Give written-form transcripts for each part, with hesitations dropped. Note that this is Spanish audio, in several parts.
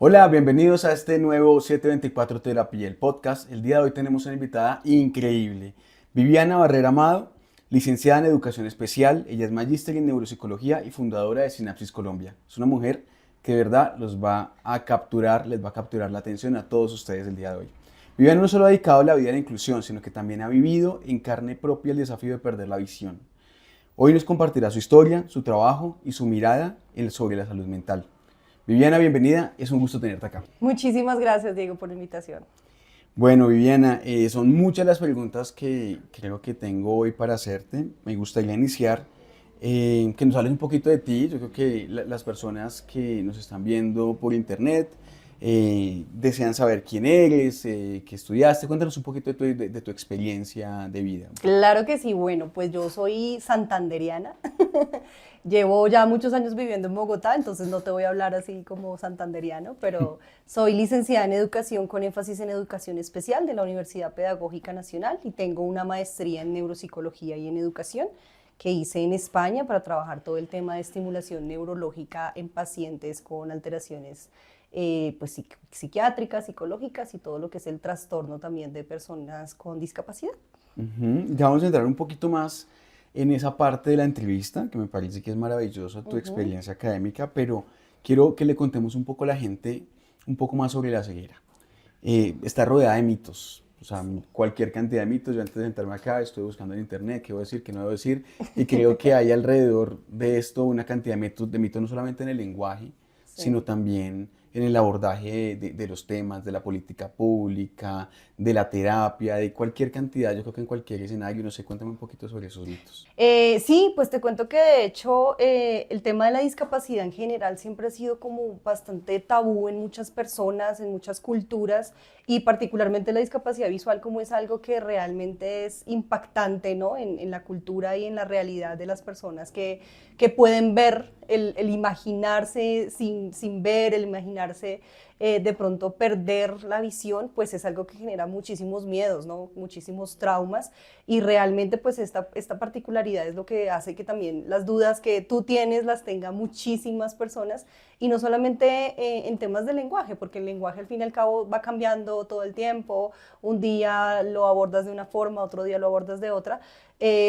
Hola, bienvenidos a este nuevo 724 Terapia, el podcast. El día de hoy tenemos una invitada increíble, Viviana Barrera Amado, licenciada en Educación Especial. Ella es magíster en Neuropsicología y fundadora de Sinapsis Colombia. Es una mujer que de verdad les va a capturar la atención a todos ustedes el día de hoy. Viviana no solo ha dedicado la vida a la inclusión, sino que también ha vivido en carne propia el desafío de perder la visión. Hoy nos compartirá su historia, su trabajo y su mirada sobre la salud mental. Viviana, bienvenida, es un gusto tenerte acá. Muchísimas gracias, Diego, por la invitación. Bueno, Viviana, son muchas las preguntas que creo que tengo hoy para hacerte. Me gustaría iniciar que nos hables un poquito de ti. Yo creo que las personas que nos están viendo por internet desean saber quién eres, qué estudiaste. Cuéntanos un poquito de tu experiencia de vida. Claro que sí, bueno, pues yo soy santandereana. Llevo ya muchos años viviendo en Bogotá, entonces no te voy a hablar así como santandereano, pero soy licenciada en Educación con énfasis en Educación Especial de la Universidad Pedagógica Nacional y tengo una maestría en Neuropsicología y en Educación que hice en España para trabajar todo el tema de estimulación neurológica en pacientes con alteraciones pues, psiquiátricas, psicológicas y todo lo que es el trastorno también de personas con discapacidad. Ya vamos a entrar un poquito más en esa parte de la entrevista, que me parece que es maravillosa tu experiencia académica, pero quiero que le contemos un poco a la gente un poco más sobre la ceguera. Está rodeada de mitos, o sea, cualquier cantidad de mitos. Yo antes de sentarme acá estoy buscando en internet qué voy a decir, qué no debo decir, y creo que hay alrededor de esto una cantidad de mitos no solamente en el lenguaje, sino también en el abordaje de los temas, de la política pública, de la terapia, de cualquier cantidad. Yo creo que en cualquier escenario, no sé, cuéntame un poquito sobre esos mitos. Sí, pues te cuento que de hecho el tema de la discapacidad en general siempre ha sido como bastante tabú en muchas personas, en muchas culturas, y particularmente la discapacidad visual como es algo que realmente es impactante, ¿no? en la cultura y en la realidad de las personas que pueden ver, el imaginarse sin ver, el imaginarse de pronto perder la visión, pues es algo que genera muchísimos miedos, ¿no? Muchísimos traumas, y realmente pues esta particularidad es lo que hace que también las dudas que tú tienes las tengan muchísimas personas, y no solamente en temas de lenguaje, porque el lenguaje al fin y al cabo va cambiando todo el tiempo. Un día lo abordas de una forma, otro día lo abordas de otra,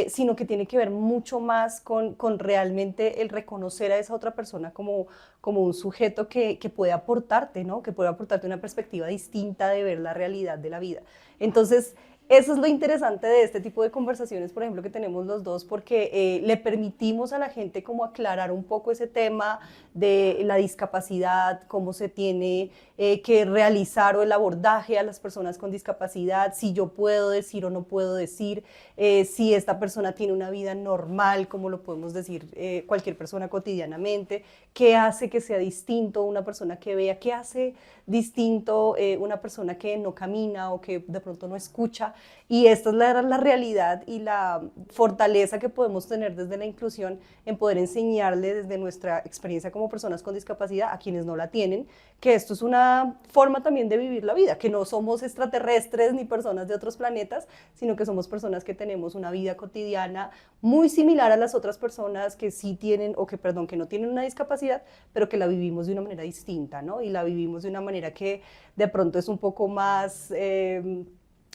sino que tiene que ver mucho más con realmente el reconocer a esa otra persona como un sujeto que puede aportarte, ¿no? Que puede aportarte una perspectiva distinta de ver la realidad de la vida. Entonces, eso es lo interesante de este tipo de conversaciones, por ejemplo, que tenemos los dos, porque le permitimos a la gente como aclarar un poco ese tema de la discapacidad, cómo se tiene que realizar o el abordaje a las personas con discapacidad, si yo puedo decir o no puedo decir, si esta persona tiene una vida normal, como lo podemos decir cualquier persona cotidianamente, qué hace que sea distinto una persona que vea, qué hace distinto una persona que no camina o que de pronto no escucha. Y esta es la realidad y la fortaleza que podemos tener desde la inclusión en poder enseñarle desde nuestra experiencia como personas con discapacidad a quienes no la tienen, que esto es una forma también de vivir la vida, que no somos extraterrestres ni personas de otros planetas, sino que somos personas que tenemos una vida cotidiana muy similar a las otras personas que sí tienen, o que, perdón, que no tienen una discapacidad, pero que la vivimos de una manera distinta, ¿no? Y la vivimos de una manera que de pronto es un poco más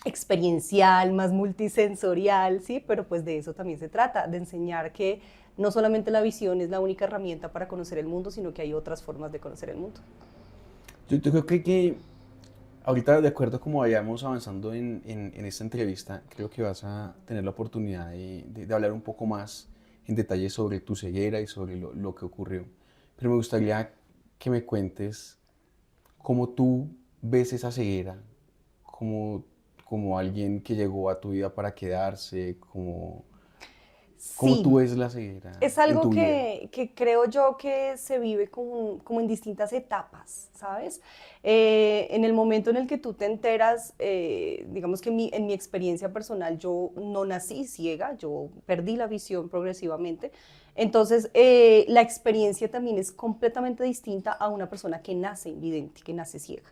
experiencial, más multisensorial, ¿sí? Pero pues de eso también se trata, de enseñar que no solamente la visión es la única herramienta para conocer el mundo, sino que hay otras formas de conocer el mundo. Yo creo que ahorita, de acuerdo como vayamos avanzando en esta entrevista, creo que vas a tener la oportunidad de hablar un poco más en detalle sobre tu ceguera y sobre lo que ocurrió. Pero me gustaría que me cuentes cómo tú ves esa ceguera, como alguien que llegó a tu vida para quedarse, cómo Sí, tú ves la ceguera es en algo tu vida. que creo yo que se vive como en distintas etapas, ¿sabes? En el momento en el que tú te enteras, digamos que en mi experiencia personal yo no nací ciega, yo perdí la visión progresivamente. Entonces, la experiencia también es completamente distinta a una persona que nace invidente, que nace ciega.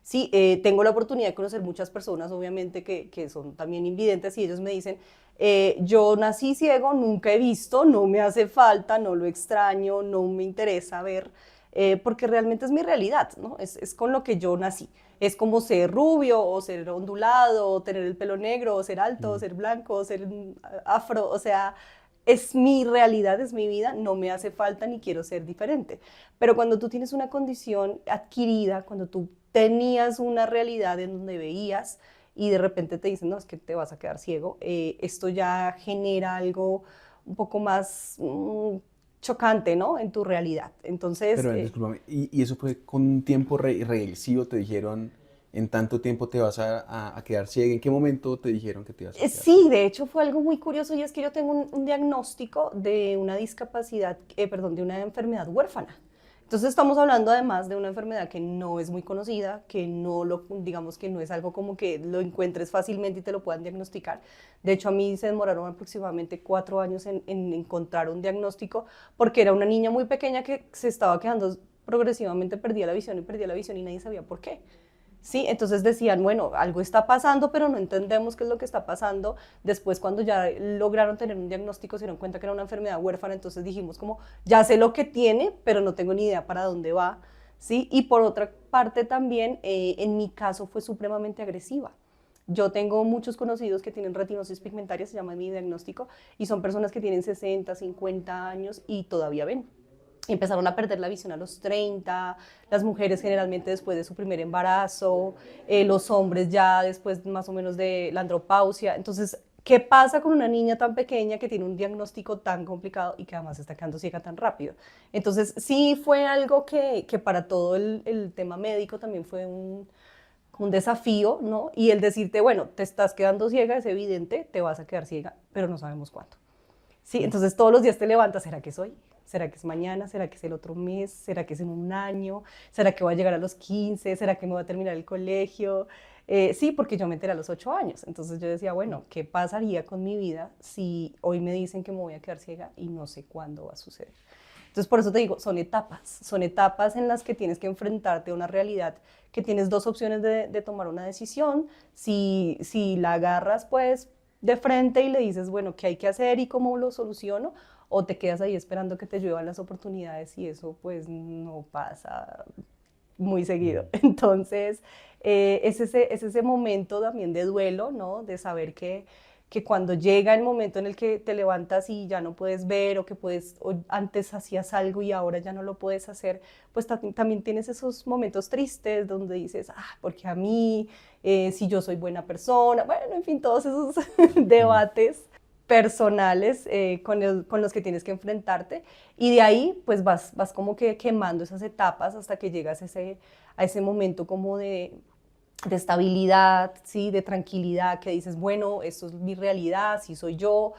Sí, tengo la oportunidad de conocer muchas personas, obviamente, que son también invidentes y ellos me dicen, yo nací ciego, nunca he visto, no me hace falta, no lo extraño, no me interesa ver, porque realmente es mi realidad, ¿no? Es con lo que yo nací. Es como ser rubio o ser ondulado, o tener el pelo negro, o ser alto, o Mm. ser blanco, o ser afro, o sea, es mi realidad, es mi vida, no me hace falta ni quiero ser diferente. Pero cuando tú tienes una condición adquirida, cuando tú tenías una realidad en donde veías y de repente te dicen, no, es que te vas a quedar ciego, esto ya genera algo un poco más chocante, ¿no? En tu realidad. Entonces, Pero discúlpame, y eso fue con un tiempo regresivo? ¿Te dijeron en tanto tiempo te vas a quedar ciega? ¿En qué momento te dijeron que te ibas a quedar Sí, ciega? de hecho fue algo muy curioso y es que yo tengo un diagnóstico de una discapacidad, perdón, de una enfermedad huérfana. Entonces estamos hablando además de una enfermedad que no es muy conocida, que no lo, digamos que no es algo como que lo encuentres fácilmente y te lo puedan diagnosticar. De hecho, a mí se demoraron aproximadamente 4 años en encontrar un diagnóstico porque era una niña muy pequeña que se estaba quedando progresivamente, perdía la visión y nadie sabía por qué. ¿Sí? Entonces decían, bueno, algo está pasando, pero no entendemos qué es lo que está pasando. Después, cuando ya lograron tener un diagnóstico, se dieron cuenta que era una enfermedad huérfana, entonces dijimos como, ya sé lo que tiene, pero no tengo ni idea para dónde va, ¿sí? Y por otra parte también, en mi caso fue supremamente agresiva. Yo tengo muchos conocidos que tienen retinosis pigmentaria, se llama mi diagnóstico, y son personas que tienen 60, 50 años y todavía ven. Empezaron a perder la visión a los 30, las mujeres generalmente después de su primer embarazo, los hombres ya después más o menos de la andropausia. Entonces, ¿qué pasa con una niña tan pequeña que tiene un diagnóstico tan complicado y que además está quedando ciega tan rápido? Entonces, sí fue algo que para todo el tema médico también fue un desafío, ¿no? Y el decirte, bueno, te estás quedando ciega, es evidente, te vas a quedar ciega, pero no sabemos cuándo. Sí, Mm. entonces todos los días te levantas, ¿será que es hoy? ¿Será que es mañana? ¿Será que es el otro mes? ¿Será que es en un año? ¿Será que voy a llegar a los 15? ¿Será que me voy a terminar el colegio? Sí, porque yo me enteré a los 8 años. Entonces yo decía, bueno, ¿qué pasaría con mi vida si hoy me dicen que me voy a quedar ciega y no sé cuándo va a suceder? Entonces por eso te digo, son etapas en las que tienes que enfrentarte a una realidad que tienes dos opciones de tomar una decisión. Si la agarras, pues de frente y le dices, bueno, ¿qué hay que hacer y cómo lo soluciono? O te quedas ahí esperando que te lluevan las oportunidades y eso pues no pasa muy seguido. Mm. Entonces, es ese momento también de duelo, ¿no? De saber que cuando llega el momento en el que te levantas y ya no puedes ver o que puedes, o antes hacías algo y ahora ya no lo puedes hacer, pues también tienes esos momentos tristes donde dices, ah, porque a mí, si yo soy buena persona, bueno, en fin, todos esos Mm. debates personales con los que tienes que enfrentarte y de ahí pues vas como que quemando esas etapas hasta que llegas a ese momento como de estabilidad, ¿sí? De tranquilidad, que dices, bueno, esto es mi realidad, sí soy yo,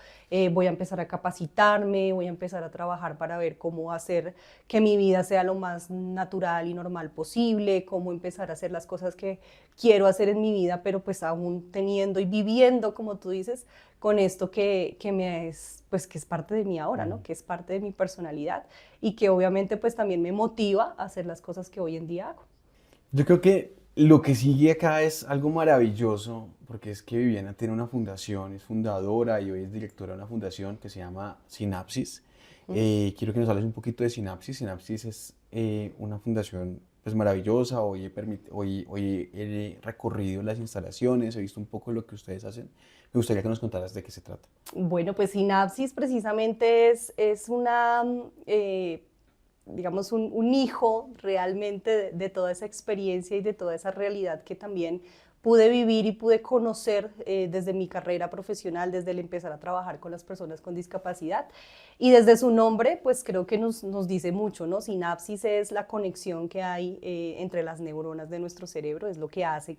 voy a empezar a capacitarme, voy a empezar a trabajar para ver cómo hacer que mi vida sea lo más natural y normal posible, cómo empezar a hacer las cosas que quiero hacer en mi vida, pero pues aún teniendo y viviendo, como tú dices, con esto que me es, pues que es parte de mí ahora, ¿no? Mm. Que es parte de mi personalidad y que obviamente pues también me motiva a hacer las cosas que hoy en día hago. Yo creo que lo que sigue acá es algo maravilloso, porque es que Viviana tiene una fundación, es fundadora y hoy es directora de una fundación que se llama Sinapsis. Quiero que nos hables un poquito de Sinapsis. Sinapsis es una fundación pues maravillosa. Hoy he recorrido las instalaciones, he visto un poco de lo que ustedes hacen. Me gustaría que nos contaras de qué se trata. Bueno, pues Sinapsis precisamente es una, digamos, un hijo realmente de toda esa experiencia y de toda esa realidad que también pude vivir y pude conocer desde mi carrera profesional, desde el empezar a trabajar con las personas con discapacidad. Y desde su nombre, pues creo que nos dice mucho, ¿no? Sinapsis es la conexión que hay entre las neuronas de nuestro cerebro, es lo que hace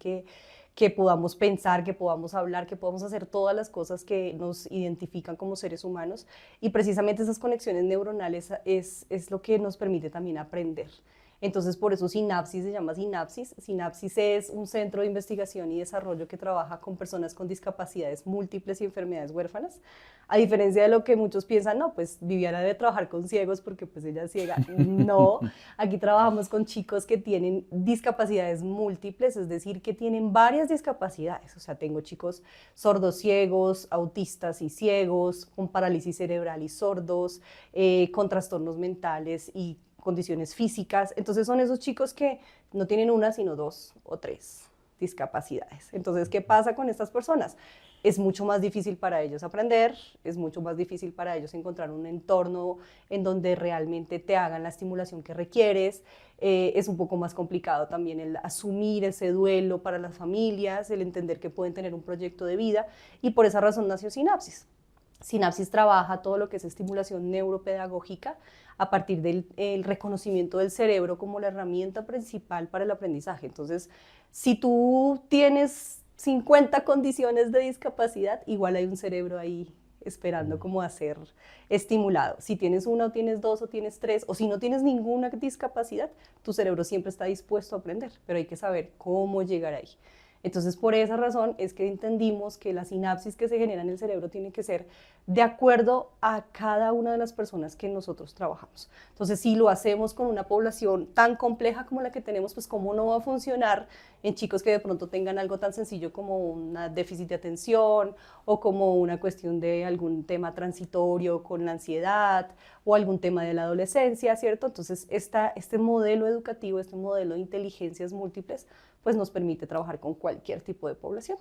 que podamos pensar, que podamos hablar, que podamos hacer todas las cosas que nos identifican como seres humanos. Y precisamente esas conexiones neuronales es lo que nos permite también aprender. Entonces, por eso Sinapsis se llama Sinapsis. Sinapsis es un centro de investigación y desarrollo que trabaja con personas con discapacidades múltiples y enfermedades huérfanas. A diferencia de lo que muchos piensan, no, pues Viviana debe trabajar con ciegos porque pues ella es ciega. No, aquí trabajamos con chicos que tienen discapacidades múltiples, es decir, que tienen varias discapacidades. O sea, tengo chicos sordos ciegos, autistas y ciegos, con parálisis cerebral y sordos, con trastornos mentales y condiciones físicas. Entonces son esos chicos que no tienen una, sino dos o tres discapacidades. Entonces, ¿qué pasa con estas personas? Es mucho más difícil para ellos aprender, es mucho más difícil para ellos encontrar un entorno en donde realmente te hagan la estimulación que requieres. Es un poco más complicado también el asumir ese duelo para las familias, el entender que pueden tener un proyecto de vida, y por esa razón nació Sinapsis. Sinapsis trabaja todo lo que es estimulación neuropedagógica a partir del reconocimiento del cerebro como la herramienta principal para el aprendizaje. Entonces, si tú tienes 50 condiciones de discapacidad, igual hay un cerebro ahí esperando como a ser estimulado. Si tienes una o tienes dos o tienes tres, o si no tienes ninguna discapacidad, tu cerebro siempre está dispuesto a aprender, pero hay que saber cómo llegar ahí. Entonces, por esa razón es que entendimos que la sinapsis que se genera en el cerebro tiene que ser de acuerdo a cada una de las personas que nosotros trabajamos. Entonces, si lo hacemos con una población tan compleja como la que tenemos, pues cómo no va a funcionar en chicos que de pronto tengan algo tan sencillo como un déficit de atención o como una cuestión de algún tema transitorio con la ansiedad o algún tema de la adolescencia, ¿cierto? Entonces, este modelo educativo, este modelo de inteligencias múltiples, pues nos permite trabajar con cualquier tipo de población.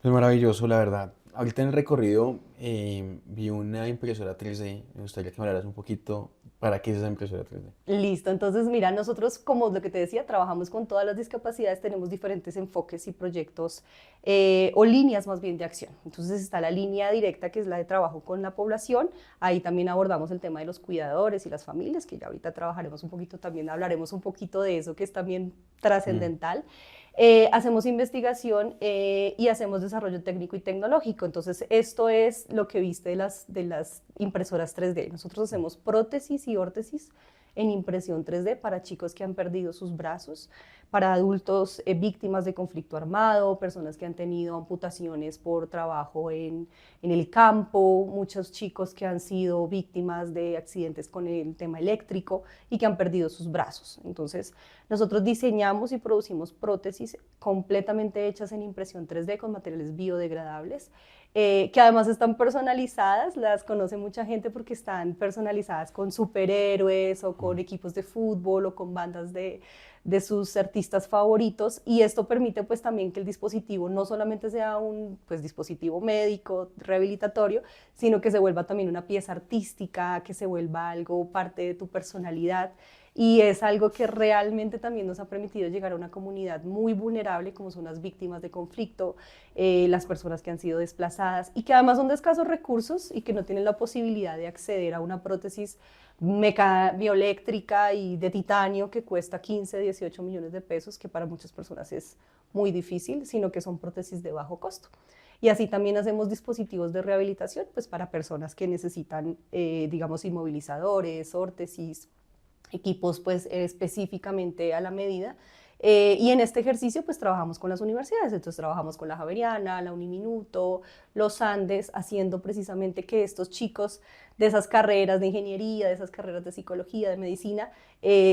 Es maravilloso, la verdad. Ahorita en el recorrido vi una impresora 3D. Me gustaría que me hablaras un poquito para qué es esa impresora 3D. Listo, entonces mira, nosotros como lo que te decía, trabajamos con todas las discapacidades, tenemos diferentes enfoques y proyectos o líneas más bien de acción. Entonces está la línea directa que es la de trabajo con la población, ahí también abordamos el tema de los cuidadores y las familias, que ya ahorita trabajaremos un poquito, también hablaremos un poquito de eso que es también trascendental. Hacemos investigación y hacemos desarrollo técnico y tecnológico. Entonces, esto es lo que viste de las impresoras 3D. Nosotros hacemos prótesis y órtesis en impresión 3D para chicos que han perdido sus brazos, para adultos víctimas de conflicto armado, personas que han tenido amputaciones por trabajo en el campo, muchos chicos que han sido víctimas de accidentes con el tema eléctrico y que han perdido sus brazos. Entonces, nosotros diseñamos y producimos prótesis completamente hechas en impresión 3D con materiales biodegradables, que además están personalizadas, las conoce mucha gente porque están personalizadas con superhéroes o con equipos de fútbol o con bandas de sus artistas favoritos, y esto permite pues también que el dispositivo no solamente sea un pues, dispositivo médico, rehabilitatorio, sino que se vuelva también una pieza artística, que se vuelva algo parte de tu personalidad. Y es algo que realmente también nos ha permitido llegar a una comunidad muy vulnerable, como son las víctimas de conflicto, las personas que han sido desplazadas y que además son de escasos recursos y que no tienen la posibilidad de acceder a una prótesis bioeléctrica y de titanio que cuesta 15, 18 millones de pesos, que para muchas personas es muy difícil, sino que son prótesis de bajo costo. Y así también hacemos dispositivos de rehabilitación pues para personas que necesitan, digamos, inmovilizadores, órtesis, equipos pues específicamente a la medida. Y en este ejercicio pues trabajamos con las universidades, entonces trabajamos con la Javeriana, la Uniminuto, los Andes, haciendo precisamente que estos chicos de esas carreras de ingeniería, de esas carreras de psicología, de medicina,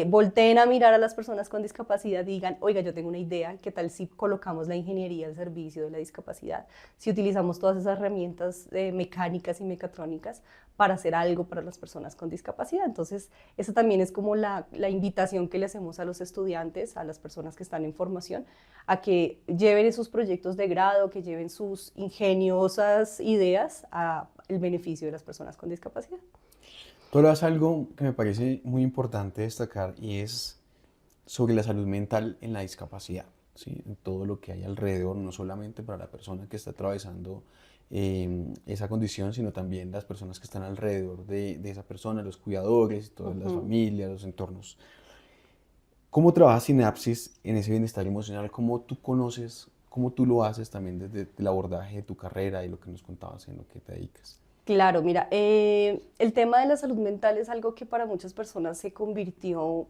volteen a mirar a las personas con discapacidad y digan, oiga, yo tengo una idea, ¿qué tal si colocamos la ingeniería al servicio de la discapacidad? Si utilizamos todas esas herramientas mecánicas y mecatrónicas para hacer algo para las personas con discapacidad. Entonces, esa también es como la invitación que le hacemos a los estudiantes, a las personas que están en formación, a que lleven esos proyectos de grado, que lleven sus ingeniosas ideas al beneficio de las personas con discapacidad. Tú hablas algo que me parece muy importante destacar y es sobre la salud mental en la discapacidad, ¿sí? En todo lo que hay alrededor, no solamente para la persona que está atravesando esa condición, sino también las personas que están alrededor de esa persona, los cuidadores, todas las familias, los entornos. ¿Cómo trabaja Sinapsis en ese bienestar emocional? ¿Cómo tú conoces, cómo tú lo haces también desde el abordaje de tu carrera y lo que nos contabas en lo que te dedicas? Claro, mira, el tema de la salud mental es algo que para muchas personas se convirtió,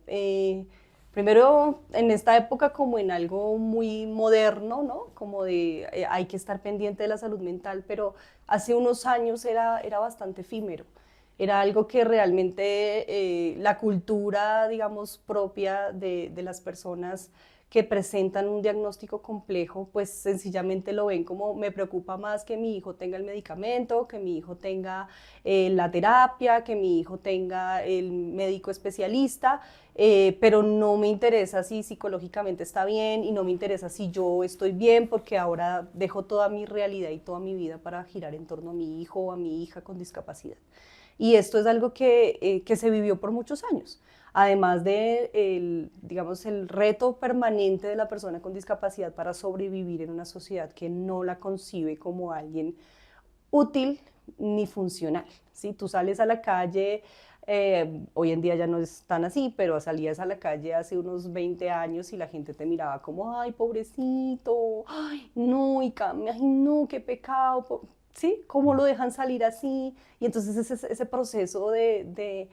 primero en esta época como en algo muy moderno, ¿no? Como de hay que estar pendiente de la salud mental, pero hace unos años era bastante efímero. Era algo que realmente la cultura, digamos, propia de las personas que presentan un diagnóstico complejo, pues sencillamente lo ven como me preocupa más que mi hijo tenga el medicamento, que mi hijo tenga la terapia, que mi hijo tenga el médico especialista, pero no me interesa si psicológicamente está bien y no me interesa si yo estoy bien porque ahora dejo toda mi realidad y toda mi vida para girar en torno a mi hijo o a mi hija con discapacidad. Y esto es algo que se vivió por muchos años. Además de digamos, el reto permanente de la persona con discapacidad para sobrevivir en una sociedad que no la concibe como alguien útil ni funcional. ¿Sí? Tú sales a la calle, hoy en día ya no es tan así, pero salías a la calle hace unos 20 años y la gente te miraba como, ay, pobrecito, ay, no, ay, no, qué pecado, ¿sí? ¿Cómo lo dejan salir así? Y entonces ese proceso de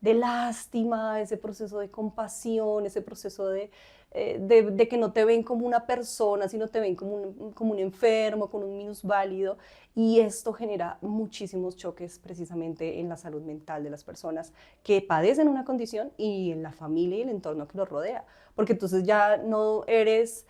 lástima, ese proceso de compasión, ese proceso de que no te ven como una persona, sino te ven como un enfermo, como un minusválido. Y esto genera muchísimos choques precisamente en la salud mental de las personas que padecen una condición y en la familia y el entorno que los rodea. Porque entonces ya no eres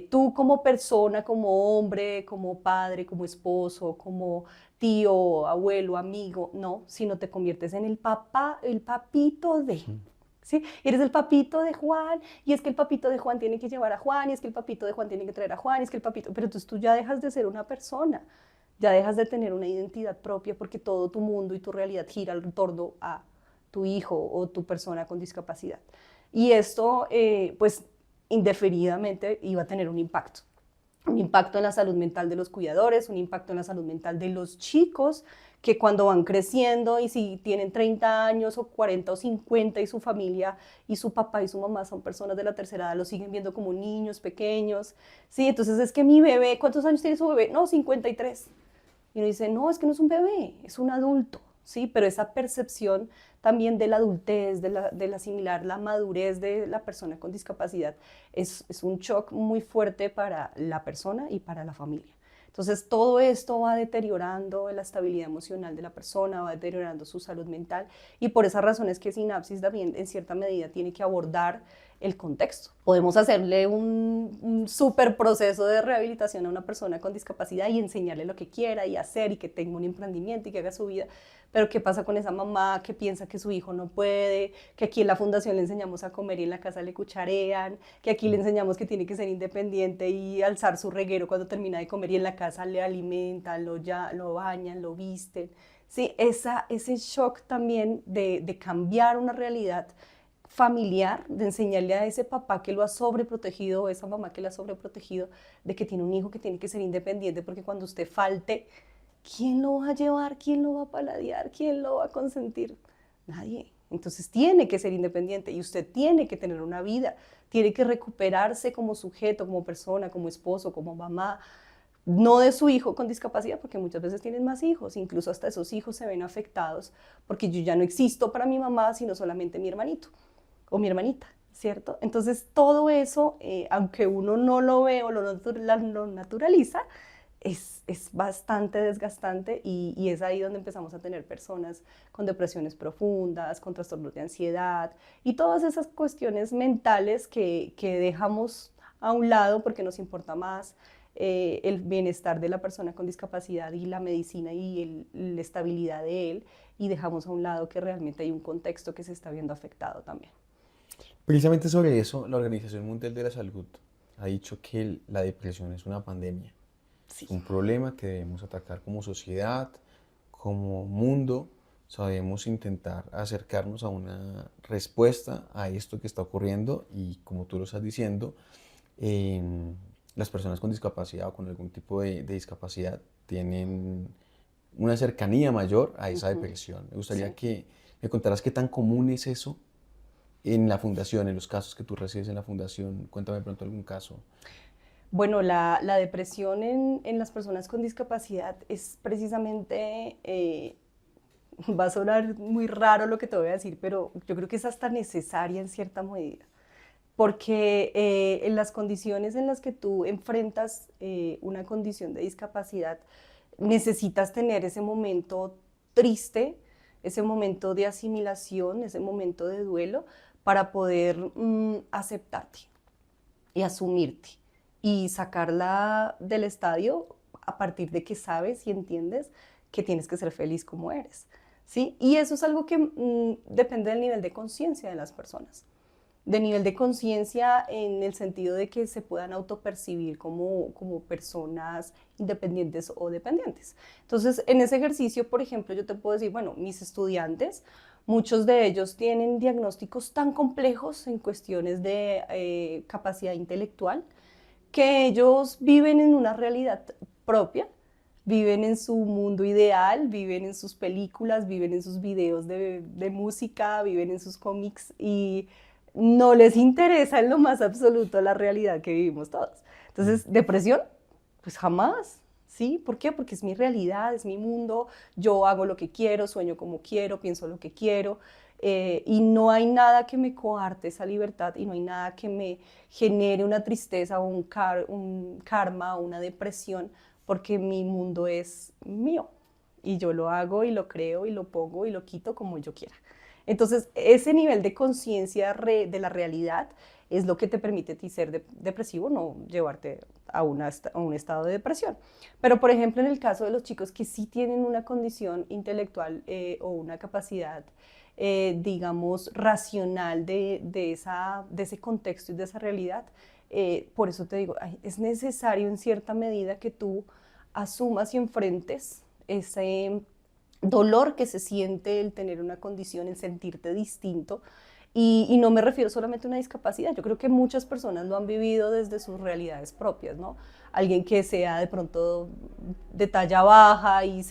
tú como persona, como hombre, como padre, como esposo, como tío, abuelo, amigo, no, sino te conviertes en el papá, el papito de, ¿sí? Eres el papito de Juan, y es que el papito de Juan tiene que llevar a Juan, y es que el papito de Juan tiene que traer a Juan, y es que el papito, pero entonces tú ya dejas de ser una persona, ya dejas de tener una identidad propia porque todo tu mundo y tu realidad gira en torno a tu hijo o tu persona con discapacidad. Y esto, pues, indefinidamente iba a tener un impacto en la salud mental de los cuidadores, un impacto en la salud mental de los chicos, que cuando van creciendo y si tienen 30 años o 40 o 50 y su familia y su papá y su mamá son personas de la tercera edad, los siguen viendo como niños pequeños, ¿sí? Entonces es que mi bebé, ¿cuántos años tiene su bebé? No, 53. Y uno dice, no, es que no es un bebé, es un adulto, ¿sí? Pero esa percepción también de la adultez, de la asimilar la madurez de la persona con discapacidad, es un shock muy fuerte para la persona y para la familia. Entonces, todo esto va deteriorando la estabilidad emocional de la persona, va deteriorando su salud mental y por esa razón es que Sinapsis también en cierta medida tiene que abordar el contexto. Podemos hacerle un súper proceso de rehabilitación a una persona con discapacidad y enseñarle lo que quiera y hacer y que tenga un emprendimiento y que haga su vida, pero ¿qué pasa con esa mamá que piensa que su hijo no puede, que aquí en la fundación le enseñamos a comer y en la casa le cucharean, que aquí le enseñamos que tiene que ser independiente y alzar su reguero cuando termina de comer y en la casa le alimentan, lo bañan, lo visten? Sí, ese shock también de cambiar una realidad familiar, de enseñarle a ese papá que lo ha sobreprotegido o esa mamá que lo ha sobreprotegido, de que tiene un hijo que tiene que ser independiente porque cuando usted falte, ¿quién lo va a llevar? ¿Quién lo va a paladear? ¿Quién lo va a consentir? Nadie. Entonces tiene que ser independiente y usted tiene que tener una vida, tiene que recuperarse como sujeto, como persona, como esposo, como mamá, no de su hijo con discapacidad, porque muchas veces tienen más hijos, incluso hasta esos hijos se ven afectados porque yo ya no existo para mi mamá, sino solamente mi hermanito o mi hermanita, ¿cierto? Entonces todo eso, aunque uno no lo ve o lo naturaliza, es bastante desgastante y es ahí donde empezamos a tener personas con depresiones profundas, con trastornos de ansiedad y todas esas cuestiones mentales que dejamos a un lado porque nos importa más el bienestar de la persona con discapacidad y la medicina y la estabilidad de él y dejamos a un lado que realmente hay un contexto que se está viendo afectado también. Precisamente sobre eso, la Organización Mundial de la Salud ha dicho que la depresión es una pandemia, Sí. es un problema que debemos atacar como sociedad, como mundo. O sea, debemos intentar acercarnos a una respuesta a esto que está ocurriendo y como tú lo estás diciendo, em, las personas con discapacidad o con algún tipo de discapacidad tienen una cercanía mayor a esa Ujú. depresión. Me gustaría Sí. que me contaras qué tan común es eso en la fundación, en los casos que tú recibes en la fundación. Cuéntame pronto algún caso. Bueno, la depresión en las personas con discapacidad es precisamente, va a sonar muy raro lo que te voy a decir, pero yo creo que es hasta necesaria en cierta medida, porque en las condiciones en las que tú enfrentas una condición de discapacidad, necesitas tener ese momento triste, ese momento de asimilación, ese momento de duelo, para poder aceptarte y asumirte y sacarla del estadio a partir de que sabes y entiendes que tienes que ser feliz como eres, ¿sí? Y eso es algo que depende del nivel de conciencia de las personas, de nivel de conciencia en el sentido de que se puedan autopercibir como personas independientes o dependientes. Entonces, en ese ejercicio, por ejemplo, yo te puedo decir, bueno, mis estudiantes, muchos de ellos tienen diagnósticos tan complejos en cuestiones de capacidad intelectual que ellos viven en una realidad propia, viven en su mundo ideal, viven en sus películas, viven en sus videos de música, viven en sus cómics y no les interesa en lo más absoluto la realidad que vivimos todos. Entonces, depresión, pues jamás, ¿sí? ¿Por qué? Porque es mi realidad, es mi mundo, yo hago lo que quiero, sueño como quiero, pienso lo que quiero, y no hay nada que me coarte esa libertad y no hay nada que me genere una tristeza o un karma o una depresión porque mi mundo es mío y yo lo hago y lo creo y lo pongo y lo quito como yo quiera. Entonces, ese nivel de conciencia de la realidad es lo que te permite a ti ser depresivo, no llevarte a un estado de depresión. Pero, por ejemplo, en el caso de los chicos que sí tienen una condición intelectual o una capacidad, digamos, racional de ese contexto y de esa realidad, por eso te digo, es necesario en cierta medida que tú asumas y enfrentes ese dolor que se siente el tener una condición, el sentirte distinto. Y no me refiero solamente a una discapacidad, yo creo que muchas personas lo han vivido desde sus realidades propias, ¿no? Alguien que sea de pronto de talla baja y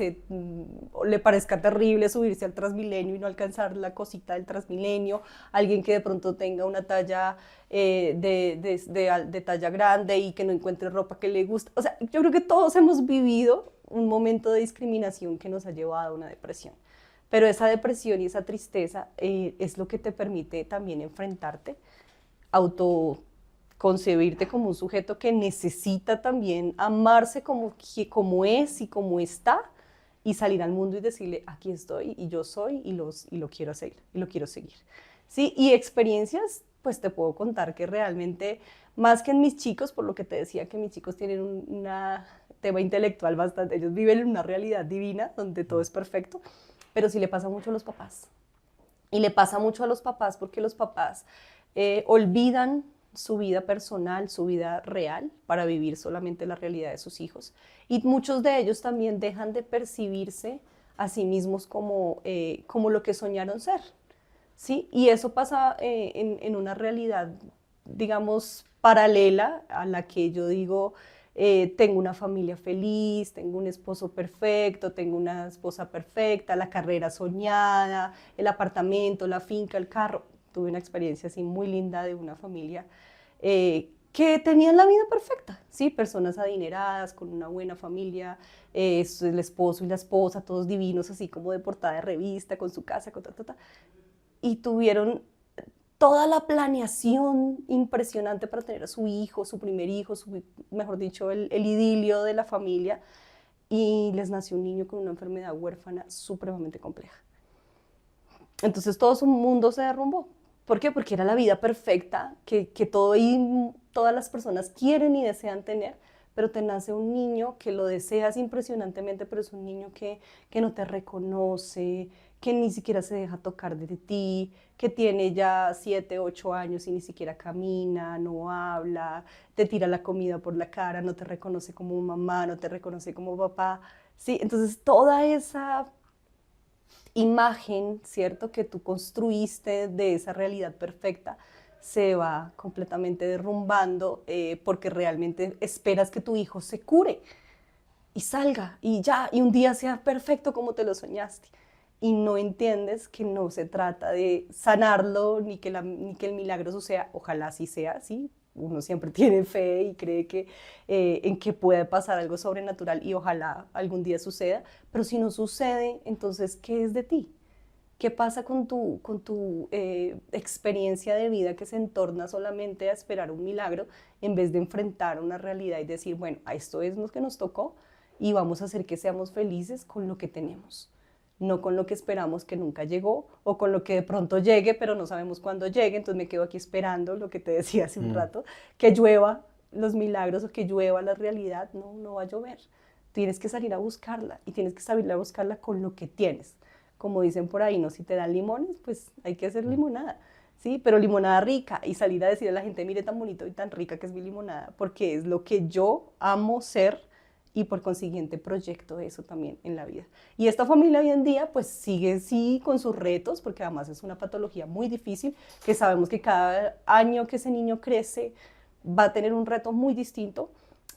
le parezca terrible subirse al Transmilenio y no alcanzar la cosita del Transmilenio, alguien que de pronto tenga una talla de talla grande y que no encuentre ropa que le guste. O sea, yo creo que todos hemos vivido un momento de discriminación que nos ha llevado a una depresión. Pero esa depresión y esa tristeza es lo que te permite también enfrentarte, autoconcebirte como un sujeto que necesita también amarse como es y como está y salir al mundo y decirle, aquí estoy y yo soy y lo quiero hacer y lo quiero seguir. ¿Sí? Y experiencias, pues te puedo contar que realmente, más que en mis chicos, por lo que te decía que mis chicos tienen un tema intelectual bastante, ellos viven en una realidad divina donde todo es perfecto, pero sí le pasa mucho a los papás. Y le pasa mucho a los papás porque los papás olvidan su vida personal, su vida real, para vivir solamente la realidad de sus hijos. Y muchos de ellos también dejan de percibirse a sí mismos como lo que soñaron ser. ¿Sí? Y eso pasa en una realidad, digamos, paralela a la que yo digo, tengo una familia feliz, tengo un esposo perfecto, tengo una esposa perfecta, la carrera soñada, el apartamento, la finca, el carro. Tuve una experiencia así muy linda de una familia que tenían la vida perfecta, ¿sí? Personas adineradas, con una buena familia, el esposo y la esposa, todos divinos, así como de portada de revista, con su casa, con y tuvieron toda la planeación impresionante para tener a su hijo, su primer hijo, mejor dicho, el idilio de la familia, y les nació un niño con una enfermedad huérfana supremamente compleja. Entonces todo su mundo se derrumbó. ¿Por qué? Porque era la vida perfecta que todas las personas quieren y desean tener, pero te nace un niño que lo deseas impresionantemente, pero es un niño que no te reconoce, que ni siquiera se deja tocar de ti, que tiene ya 7, 8 años y ni siquiera camina, no habla, te tira la comida por la cara, no te reconoce como mamá, no te reconoce como papá. Sí, entonces toda esa imagen, ¿cierto?, que tú construiste de esa realidad perfecta, se va completamente derrumbando porque realmente esperas que tu hijo se cure y salga y ya, y un día sea perfecto como te lo soñaste. Y no entiendes que no se trata de sanarlo ni que el milagro suceda, ojalá sí sea así, uno siempre tiene fe y cree que, en que puede pasar algo sobrenatural y ojalá algún día suceda, pero si no sucede, entonces, ¿qué es de ti? ¿Qué pasa con tu experiencia de vida que se entorna solamente a esperar un milagro en vez de enfrentar una realidad y decir, bueno, a esto es lo que nos tocó y vamos a hacer que seamos felices con lo que tenemos, no con lo que esperamos que nunca llegó o con lo que de pronto llegue, pero no sabemos cuándo llegue, entonces me quedo aquí esperando lo que te decía hace un rato, que llueva los milagros o que llueva la realidad, no, no va a llover. Tienes que salir a buscarla y tienes que salir a buscarla con lo que tienes. Como dicen por ahí, ¿no? Si te dan limones, pues hay que hacer limonada, ¿sí? Pero limonada rica y salir a decir a la gente, mire tan bonito y tan rica que es mi limonada, porque es lo que yo amo ser y por consiguiente proyecto eso también en la vida. Y esta familia hoy en día pues sigue sí con sus retos, porque además es una patología muy difícil, que sabemos que cada año que ese niño crece va a tener un reto muy distinto,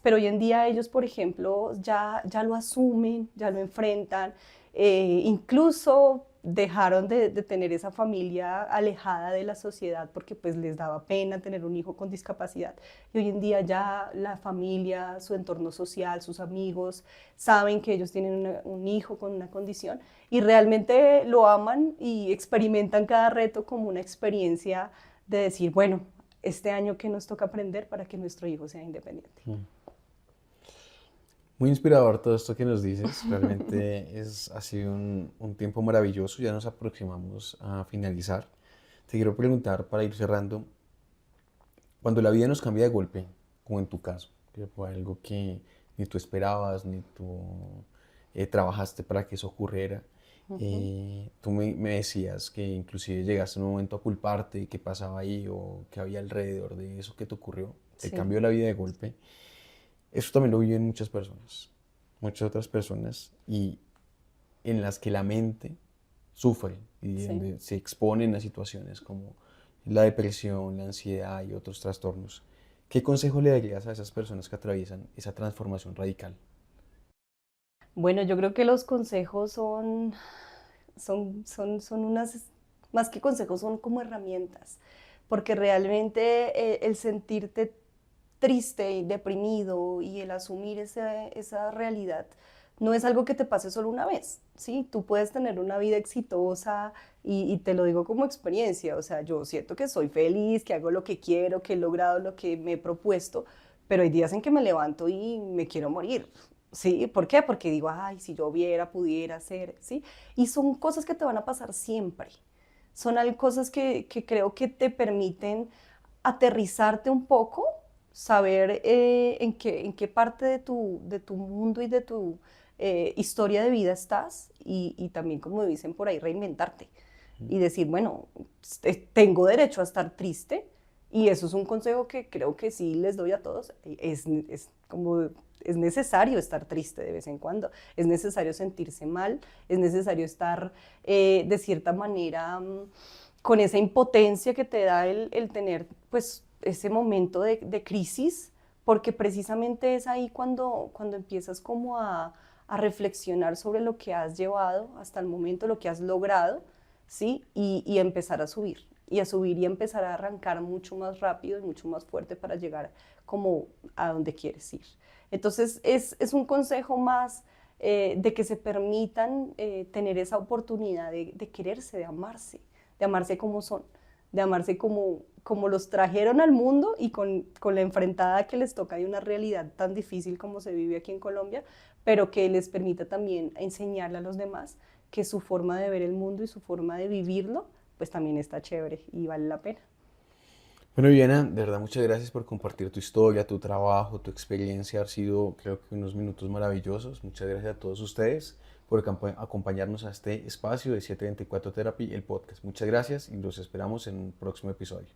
pero hoy en día ellos, por ejemplo, ya lo asumen, ya lo enfrentan, incluso dejaron de tener esa familia alejada de la sociedad porque pues les daba pena tener un hijo con discapacidad. Y hoy en día ya la familia, su entorno social, sus amigos, saben que ellos tienen un hijo con una condición y realmente lo aman y experimentan cada reto como una experiencia de decir, bueno, este año que nos toca aprender para que nuestro hijo sea independiente. Muy inspirador todo esto que nos dices, realmente ha sido un tiempo maravilloso, ya nos aproximamos a finalizar. Te quiero preguntar para ir cerrando, cuando la vida nos cambia de golpe, como en tu caso, que fue algo que ni tú esperabas, ni tú trabajaste para que eso ocurriera, tú me decías que inclusive llegaste en un momento a culparte, qué pasaba ahí o qué había alrededor de eso que te ocurrió, te Sí. cambió la vida de golpe. Eso también lo viven muchas otras personas, y en las que la mente sufre y Sí. donde se exponen a situaciones como la depresión, la ansiedad y otros trastornos. ¿Qué consejo le darías a esas personas que atraviesan esa transformación radical? Bueno, yo creo que los consejos son unas, más que consejos, son como herramientas, porque realmente el sentirte triste y deprimido y el asumir esa realidad no es algo que te pase solo una vez, ¿sí? Tú puedes tener una vida exitosa y te lo digo como experiencia, o sea, yo siento que soy feliz, que hago lo que quiero, que he logrado lo que me he propuesto, pero hay días en que me levanto y me quiero morir. ¿Sí? ¿Por qué? Porque digo, ay, si yo viera, pudiera hacer, ¿sí? Y son cosas que te van a pasar siempre. Son cosas que creo que te permiten aterrizarte un poco, saber en qué parte de tu mundo y de tu historia de vida estás y también, como dicen por ahí, reinventarte y decir, bueno, tengo derecho a estar triste y eso es un consejo que creo que sí les doy a todos. Es necesario estar triste de vez en cuando, es necesario sentirse mal, es necesario estar de cierta manera con esa impotencia que te da el tener pues ese momento de crisis, porque precisamente es ahí cuando empiezas como a reflexionar sobre lo que has llevado hasta el momento, lo que has logrado, ¿sí? Y empezar a subir, y a subir y empezar a arrancar mucho más rápido y mucho más fuerte para llegar como a donde quieres ir. Entonces es un consejo más de que se permitan tener esa oportunidad de quererse, de amarse como son, de amarse como los trajeron al mundo y con la enfrentada que les toca de una realidad tan difícil como se vive aquí en Colombia, pero que les permita también enseñarle a los demás que su forma de ver el mundo y su forma de vivirlo, pues también está chévere y vale la pena. Bueno, Viviana, de verdad muchas gracias por compartir tu historia, tu trabajo, tu experiencia. Ha sido, creo que, unos minutos maravillosos. Muchas gracias a todos ustedes por acompañarnos a este espacio de 724 Therapy, el podcast. Muchas gracias y los esperamos en un próximo episodio.